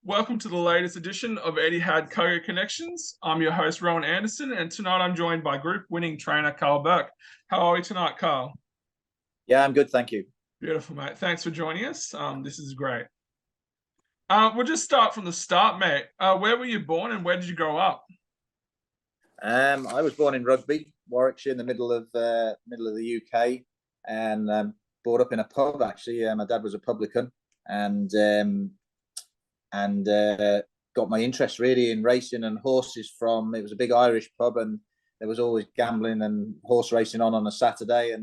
Welcome to the latest edition of Etihad Cargo Connections. I'm your host, Rowan Anderson, and tonight I'm joined by group winning trainer, Karl Burke. How are we tonight, Karl? Yeah, I'm good, thank you. Beautiful, mate. Thanks for joining us. This is great. We'll just start from the start, mate. Where were you born and where did you grow up? I was born in Rugby, Warwickshire, in the middle of the UK, and brought up in a pub. Actually, my dad was a publican, and got my interest really in racing and horses from. It was a big Irish pub, and there was always gambling and horse racing on a Saturday,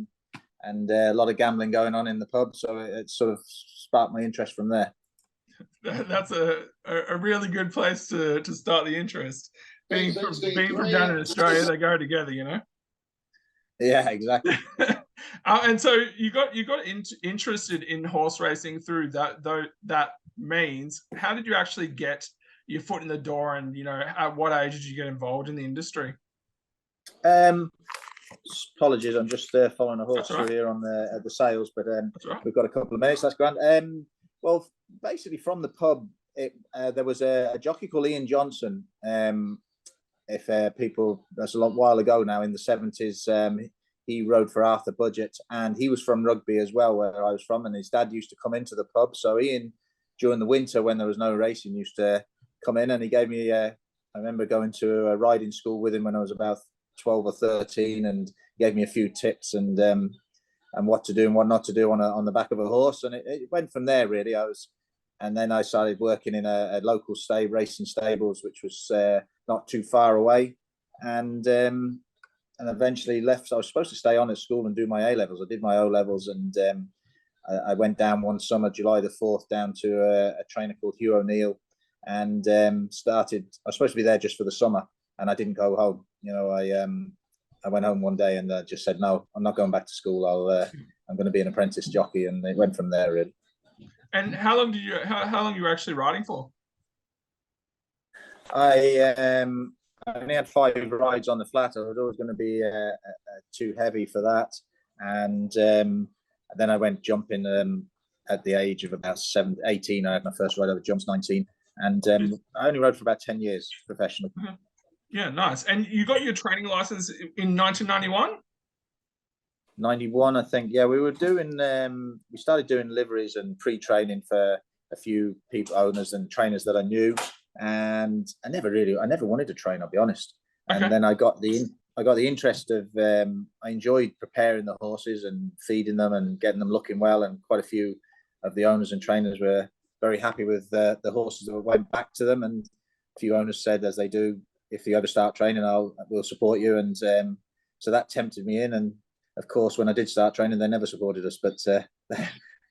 and a lot of gambling going on in the pub. So it sort of sparked my interest from there. That's a really good place to start the interest. Being from down in Australia, they go together, you know. Yeah, exactly. And so you got interested in horse racing through that means. How did you actually get your foot in the door, and at what age did you get involved in the industry? Apologies, I'm just following a horse through here on the sales, but we've got a couple of minutes. That's grand. Well, basically from the pub, there was a jockey called Ian Johnson. That's a while ago now, in the 70s. He rode for Arthur Budget, and he was from Rugby as well, where I was from, and his dad used to come into the pub. So Ian, during the winter when there was no racing, used to come in, and he gave me I remember going to a riding school with him when I was about 12 or 13, and he gave me a few tips and what to do and what not to do on the back of a horse, and it went from there really. And then I started working in a local racing stables, which was not too far away, and eventually left. I was supposed to stay on at school and do my A levels. I did my O levels, and I went down one summer, July the 4th, down to a trainer called Hugh O'Neill, and started. I was supposed to be there just for the summer, and I didn't go home. I went home one day and just said, no, I'm not going back to school. I'm going to be an apprentice jockey, and it went from there really. And how long you were actually riding for? I only had 5 rides on the flat. I was always going to be too heavy for that, and then I went jumping at the age of about 18. I had my first ride over jumps, 19, and I only rode for about 10 years professionally. Yeah, nice. And you got your training license in 1991? 91, I think. Yeah, we were doing. We started doing liveries and pre-training for a few owners and trainers that I knew, and I never wanted to train. I'll be honest. Okay. And then I got the interest of. I enjoyed preparing the horses and feeding them and getting them looking well, and quite a few of the owners and trainers were very happy with the horses that went back to them, and a few owners said, as they do, if you ever start training, we'll support you, and so that tempted me in. And of course, when I did start training, they never supported us, but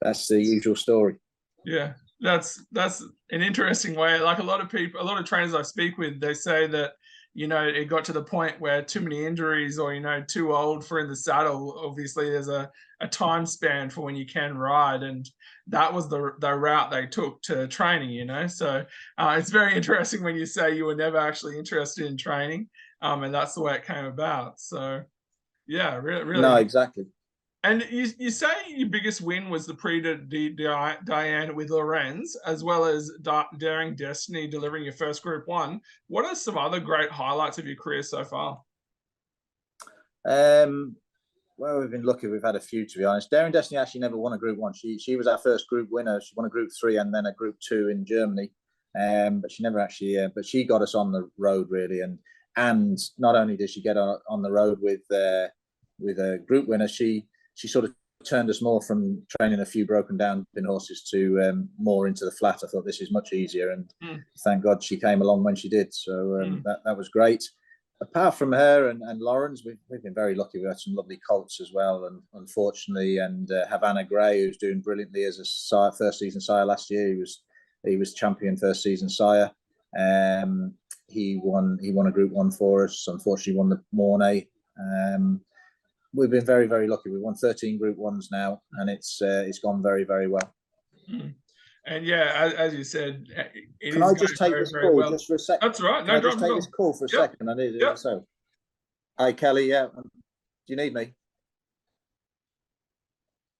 that's the usual story. Yeah, that's an interesting way. Like a lot of trainers I speak with, they say that it got to the point where too many injuries, or too old for in the saddle. Obviously, there's a time span for when you can ride, and that was the route they took to training. So it's very interesting when you say you were never actually interested in training, and that's the way it came about. So yeah, really. No, exactly. And you say your biggest win was the Prix de Diane with Lorenz, as well as Daring Destiny delivering your first Group 1. What are some other great highlights of your career so far? Well, we've been lucky. We've had a few, to be honest. Daring Destiny actually never won a Group 1. She was our first Group winner. She won a Group 3 and then a Group 2 in Germany. But she never actually. But she got us on the road really, and not only did she get on the road with a Group winner, she sort of turned us more from training a few broken down horses to more into the flat. I thought this is much easier, and thank God she came along when she did. So that was great. Apart from her and Lawrence, we've been very lucky. We had some lovely colts as well, and unfortunately, and Havana Grey, who's doing brilliantly as a sire, first season sire last year. He was champion first season sire. He won a Group 1 for us. Unfortunately, won the Mornay. We've been very, very lucky. We've won 13 Group 1s now, and it's gone very, very well. And yeah, as you said, can I just take this call just for a second? That's right. No, just take this call for a second. I need it. So, hi Kelly. Yeah, do you need me?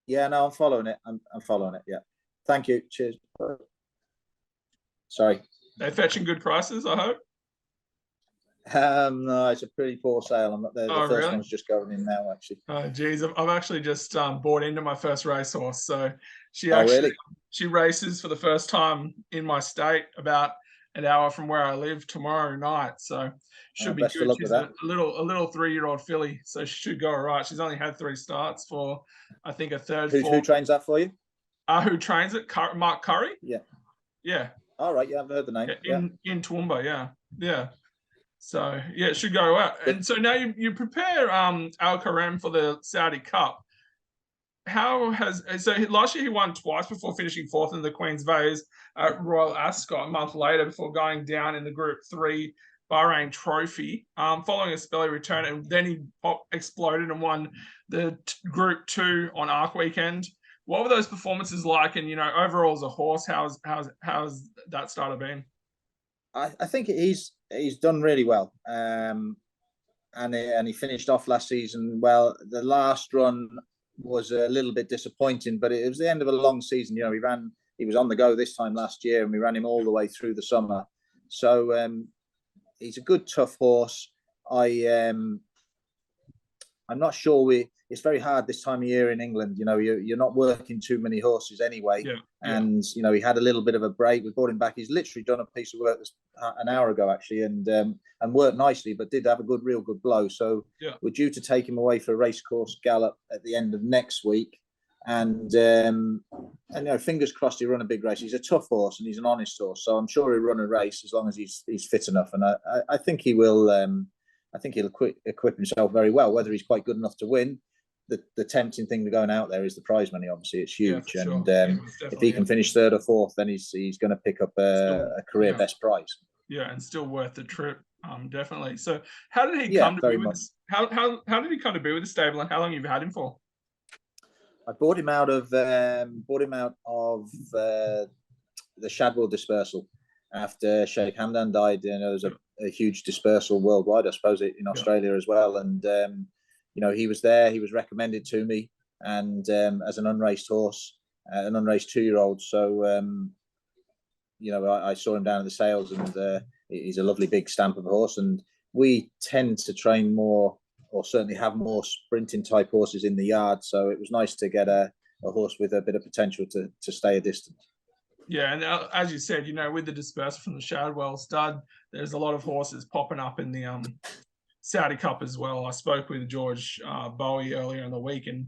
Yeah, no, I'm following it. I'm following it. Yeah, thank you. Cheers. Sorry. They're fetching good prices, I hope. No, it's a pretty poor sale. I'm not there. The first Really? one's just going in now, actually. Oh, geez, I've actually just bought into my first racehorse. So Really? she races for the first time in my state about an hour from where I live tomorrow night. So should be Best good. of luck She's with that. a little 3-year-old filly, so she should go all right. She's only had 3 starts for, I think, a third. Who trains that for you? Who trains it? Mark Curry. Yeah. Yeah. All right. Yeah, I've heard the name. In Toowoomba. Yeah. Yeah. So yeah, it should go out. And so now you prepare Al Qareem for the Saudi Cup. Last year he won twice before finishing 4th in the Queen's Vase at Royal Ascot a month later before going down in the Group 3 Bahrain Trophy, following a spelly return, and then he exploded and won the Group 2 on Arc Weekend. What were those performances like? And overall as a horse, how's that starter been? I think he's done really well, and he finished off last season well. The last run was a little bit disappointing, but it was the end of a long season. He was on the go this time last year, and we ran him all the way through the summer. So he's a good, tough horse. I'm not sure it's very hard this time of year in England. You're not working too many horses anyway. Yeah. And, he had a little bit of a break. We brought him back. He's literally done a piece of work an hour ago, actually, and worked nicely, but did have a real good blow. So we're due to take him away for a racecourse gallop at the end of next week. And fingers crossed he'll run a big race. He's a tough horse and he's an honest horse. So I'm sure he'll run a race as long as he's fit enough. And I think he will. I think he'll equip himself very well. Whether he's quite good enough to win, the tempting thing to going out there is the prize money. Obviously, it's huge, and if he can finish 3rd or 4th, then he's going to pick up a career best prize. Yeah, and still worth the trip, definitely. So, how did he come to be with? How did he come to be with the stable, and how long have you had him for? I bought him out of the Shadwell dispersal after Sheikh Hamdan died. There was a huge dispersal worldwide, I suppose, in Australia as well. And he was there. He was recommended to me, and as an unraced horse, an unraced 2-year-old. So I saw him down at the sales, and he's a lovely big stamp of a horse. And we tend to train more, or certainly have more sprinting type horses in the yard. So it was nice to get a horse with a bit of potential to stay a distance. Yeah, and as you said, with the dispersal from the Shadwell stud, there's a lot of horses popping up in the Saudi Cup as well. I spoke with George Bowie earlier in the week, and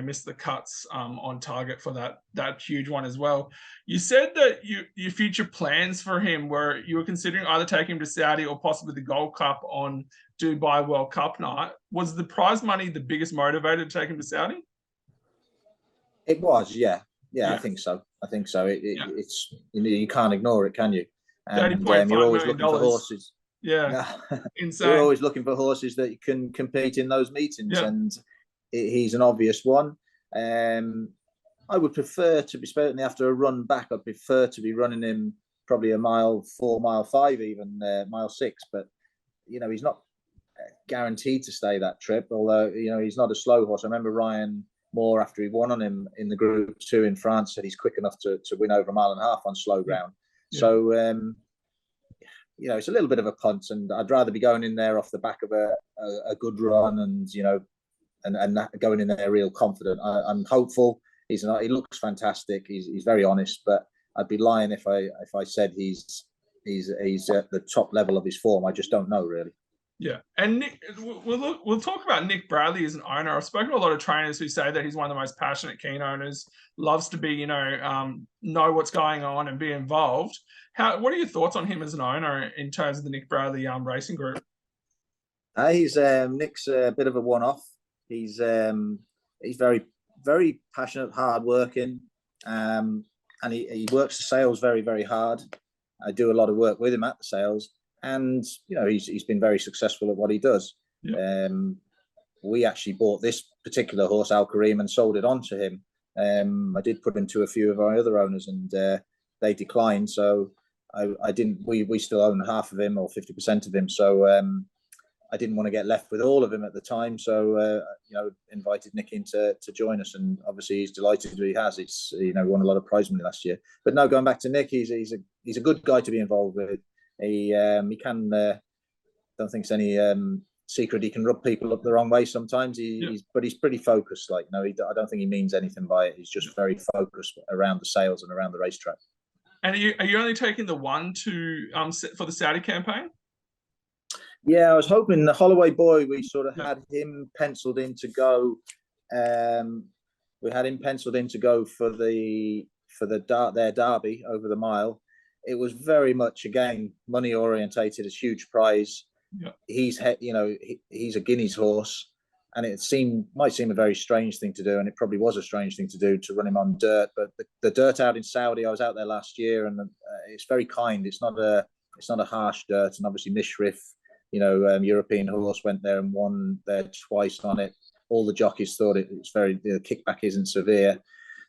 missed the cuts on target for that huge one as well. You said that your future plans for him were you were considering either taking him to Saudi or possibly the Gold Cup on Dubai World Cup night. Was the prize money the biggest motivator to take him to Saudi? It was, yeah. I think so. It's you can't ignore it, can you? And you're always looking for horses. Yeah, insane. You're always looking for horses that can compete in those meetings, and he's an obvious one. I would prefer to be, certainly after a run back, I'd prefer to be running him probably a mile 4, mile 5, even mile 6. But he's not guaranteed to stay that trip. Although he's not a slow horse. I remember Ryan Moore, after he won on him in the Group 2 in France, said he's quick enough to win over 1.5 miles on slow ground. Yeah. So it's a little bit of a punt, and I'd rather be going in there off the back of a good run, and and going in there real confident. I'm hopeful. He looks fantastic. He's very honest, but I'd be lying if I said he's at the top level of his form. I just don't know really. Yeah, and Nick, we'll talk about Nick Bradley as an owner. I've spoken to a lot of trainers who say that he's one of the most passionate, keen owners. Loves to be, know what's going on and be involved. What are your thoughts on him as an owner in terms of the Nick Bradley racing group? Nick's a bit of a one-off. He's very, very passionate, hard-working, and he works the sales very, very hard. I do a lot of work with him at the sales. And he's been very successful at what he does. Yep. We actually bought this particular horse, Al Qareem, and sold it on to him. I did put him to a few of our other owners, and they declined. So I didn't. We still own half of him, or 50% of him. So I didn't want to get left with all of him at the time, so invited Nick in to join us, and obviously he's delighted he has. It's won a lot of prize money last year. But no, going back to Nick, he's a good guy to be involved with. He can don't think it's any secret. He can rub people up the wrong way sometimes. But he's pretty focused. I don't think he means anything by it. He's just very focused around the sales and around the racetrack. And are you only taking the one to for the Saudi campaign? Yeah, I was hoping the Holloway boy, we sort of had him penciled in to go. We had him penciled in to go for their derby over the mile. It was very much, again, money orientated, a huge prize. Yeah. He's a Guineas horse, and it might seem a very strange thing to do, and it probably was a strange thing to do, to run him on dirt. But the dirt out in Saudi, I was out there last year, and it's very kind. It's not a harsh dirt, and obviously Mishrif, European horse, went there and won there twice on it. All the jockeys thought the kickback isn't severe.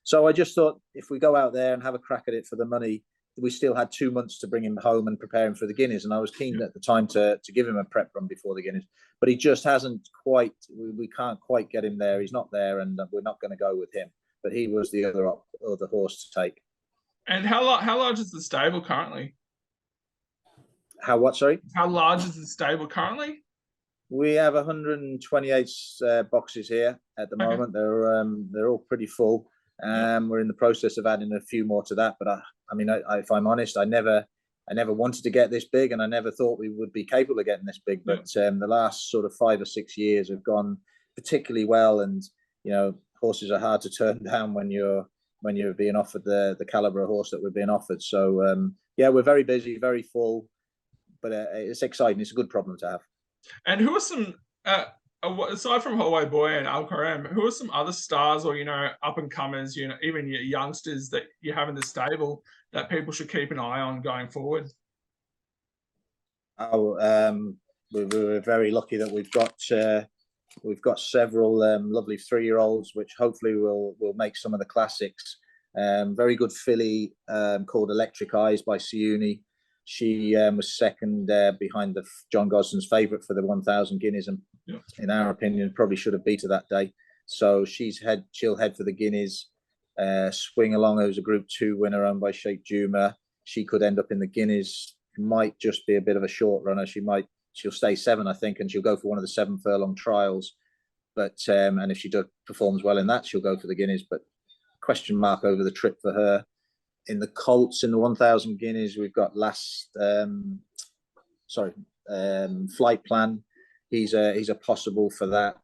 So I just thought, if we go out there and have a crack at it for the money, we still had 2 months to bring him home and prepare him for the Guineas. And I was keen at the time to give him a prep run before the Guineas, but he just hasn't quite, we can't quite get him there. He's not there, and we're not going to go with him. But he was the other horse to take. And how large is the stable currently? How what, sorry? How large is the stable currently? We have 128 boxes here at the moment. They're all pretty full. We're in the process of adding a few more to that. But if I'm honest, I never wanted to get this big, and I never thought we would be capable of getting this big. But the last sort of 5 or 6 years have gone particularly well, and horses are hard to turn down when you're being offered the caliber of horse that we're being offered. So we're very busy, very full. But it's exciting. It's a good problem to have. And who are some, aside from Holloway Boy and Qareem, who are some other stars or, up and comers, even your youngsters that you have in the stable that people should keep an eye on going forward? We're very lucky that we've got several lovely 3-year-olds, which hopefully will make some of the classics. Very good filly called Electric Eyes by Siuni. She was second behind John Gosden's favourite for the 1,000 Guineas, and in our opinion, probably should have beat her that day. So she'll head for the Guineas. Swing Along, who's a Group 2 winner owned by Sheikh Juma. She could end up in the Guineas. Might just be a bit of a short runner. She'll stay 7, I think, and she'll go for one of the 7 furlong trials. But and if she performs well in that, she'll go for the Guineas. But question mark over the trip for her. In the Colts, in the 1,000 Guineas, we've got Flight Plan. He's a possible for that.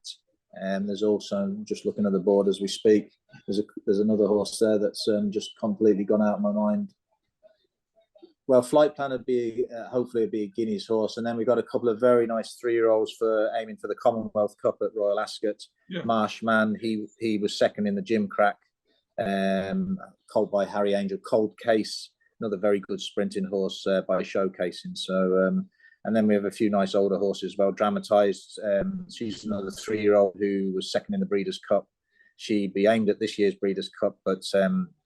There's also, I'm just looking at the board as we speak, there's another horse there that's just completely gone out of my mind. Well, Flight Plan would be hopefully a Guineas horse, and then we've got a couple of very nice 3-year-olds aiming for the Commonwealth Cup at Royal Ascot. Marshman, he was second in the Gimcrack. Colt by Harry Angel. Cold Case, another very good sprinting horse by Showcasing. So and then we have a few nice older horses as well. Dramatized, she's another 3-year-old who was second in the Breeders' Cup. She'd be aimed at this year's Breeders' Cup, but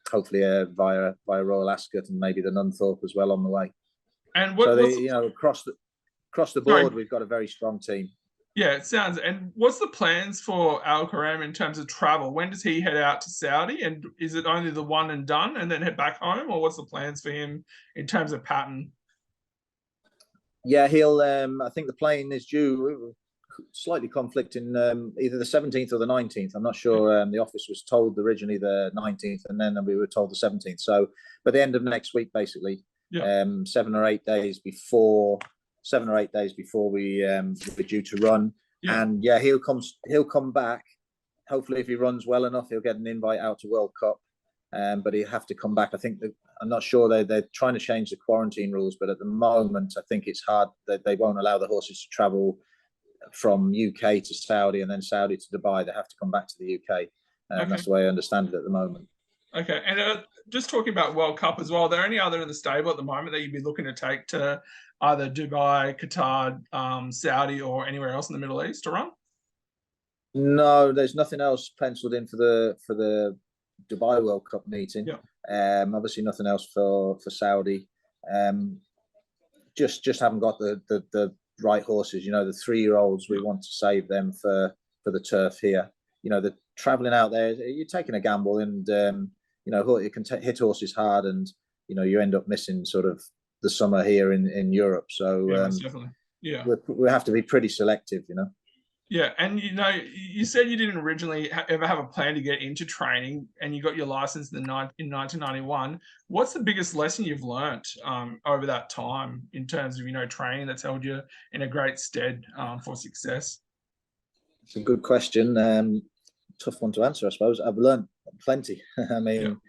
hopefully via Royal Ascot and maybe the Nunthorpe as well on the way. And across the board, we've got a very strong team. Yeah, it sounds. And what's the plans for Qareem in terms of travel? When does he head out to Saudi? And is it only the one and done and then head back home? Or what's the plans for him in terms of pattern? Yeah, he'll, I think the plane is due, slightly conflicting, either the 17th or the 19th. I'm not sure. The office was told originally the 19th, and then we were told the 17th. So by the end of next week, basically, 7 or 8 days before we're due to run. And he'll come back. Hopefully, if he runs well enough, he'll get an invite out to World Cup. But he'll have to come back. I think I'm not sure they're trying to change the quarantine rules, but at the moment, I think it's hard that they won't allow the horses to travel from UK to Saudi and then Saudi to Dubai. They have to come back to the UK. That's the way I understand it at the moment. Okay, and just talking about World Cup as well, are there any other in the stable at the moment that you'd be looking to take to either Dubai, Qatar, Saudi, or anywhere else in the Middle East to run? No, there's nothing else penciled in for the Dubai World Cup meeting. Obviously, nothing else for Saudi. Just haven't got the right horses. You know, the 3-year-olds, we want to save them for the turf here. You know, the traveling out there, you're taking a gamble, and you know, it can hit horses hard, and you know, you end up missing sort of the summer here in Europe. So definitely. Yeah, we have to be pretty selective, you know. Yeah, and you know, you said you didn't originally ever have a plan to get into training, and you got your license in 1991. What's the biggest lesson you've learnt over that time in terms of, you know, training that's held you in a great stead for success? It's a good question. Tough one to answer, I suppose. I've learned plenty. I mean,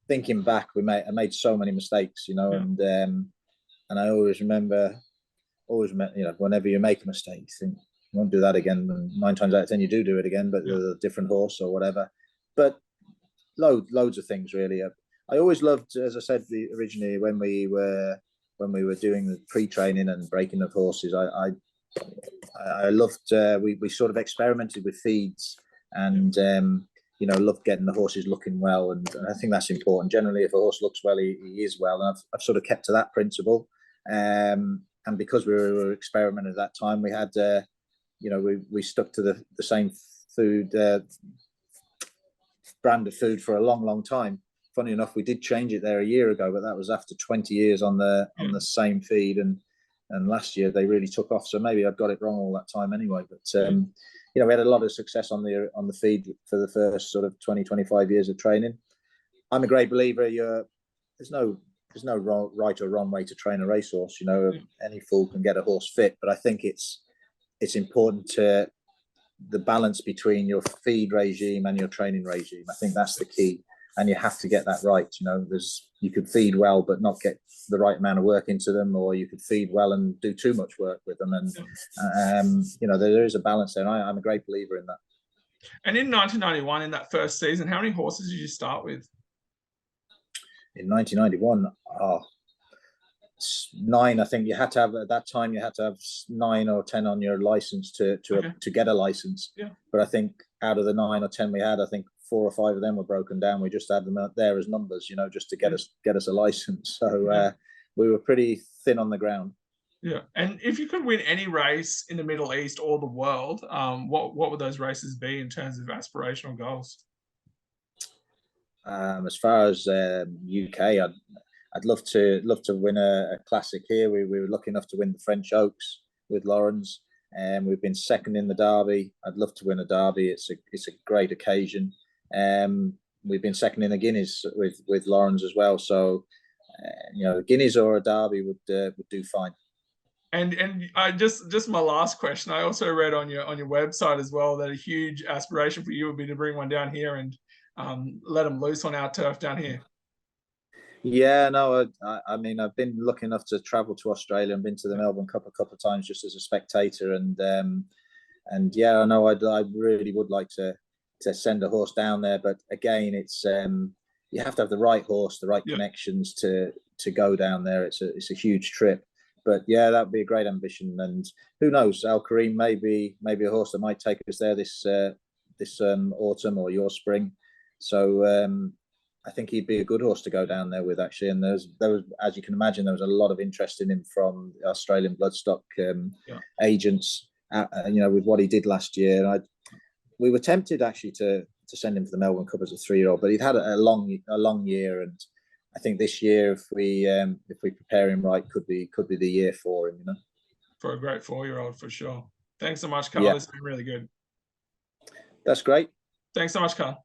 thinking back, I made so many mistakes, you know, and I always remember, you know, whenever you make a mistake, you think, won't do that again, and 9 times out of 10 you do it again, but with a different horse or whatever. But loads of things really. I always loved, as I said originally, when we were doing the pre-training and breaking of horses, I loved, we sort of experimented with feeds, and you know, loved getting the horses looking well, and I think that's important. Generally, if a horse looks well, he is well, and I've sort of kept to that principle. And because we were experimenting at that time, we had you know, we stuck to the same food brand of food for a long time. Funny enough, we did change it there a year ago, but that was after 20 years on the same feed, and last year they really took off. So maybe I've got it wrong all that time anyway. But you know, we had a lot of success on the feed for the first sort of 20-25 years of training. I'm a great believer. There's no right or wrong way to train a racehorse. You know, any fool can get a horse fit, but I think it's important to the balance between your feed regime and your training regime. I think that's the key, and you have to get that right. You know, you could feed well but not get the right amount of work into them, or you could feed well and do too much work with them. And you know, there is a balance there. And I'm a great believer in that. And in 1991, in that first season, how many horses did you start with? In 1991, 9. I think you had to have, at that time, you had to have 9 or 10 on your license to get a license. But I think out of the 9 or 10 we had, I think 4 or 5 of them were broken down. We just had them out there as numbers, you know, just to get us a license. So we were pretty thin on the ground. Yeah, and if you could win any race in the Middle East or the world, what would those races be in terms of aspirational goals? As far as UK, I'd love to win a classic here. We were lucky enough to win the French Oaks with Lawrence, and we've been second in the Derby. I'd love to win a Derby. It's a great occasion. We've been second in the Guineas with Lawrence as well. So you know, the Guineas or a Derby would do fine. And I just my last question. I also read on your website as well that a huge aspiration for you would be to bring one down here and let them loose on our turf down here. Yeah, no, I mean, I've been lucky enough to travel to Australia and been to the Melbourne Cup a couple of times just as a spectator, and yeah, I know I really would like to send a horse down there, but again, it's you have to have the right horse, the right connections to go down there. It's a huge trip, but yeah, that'd be a great ambition, and who knows, Qareem may be a horse that might take us there this autumn or your spring. So I think he'd be a good horse to go down there with, actually. And there was, as you can imagine, there was a lot of interest in him from Australian bloodstock agents. You know, with what he did last year, and we were tempted actually to send him for the Melbourne Cup as a 3-year-old, but he'd had a long year, and I think this year, if we prepare him right, could be the year for him. You know, for a great 4-year-old for sure. Thanks so much, Karl. This has been really good. That's great. Thanks so much, Karl.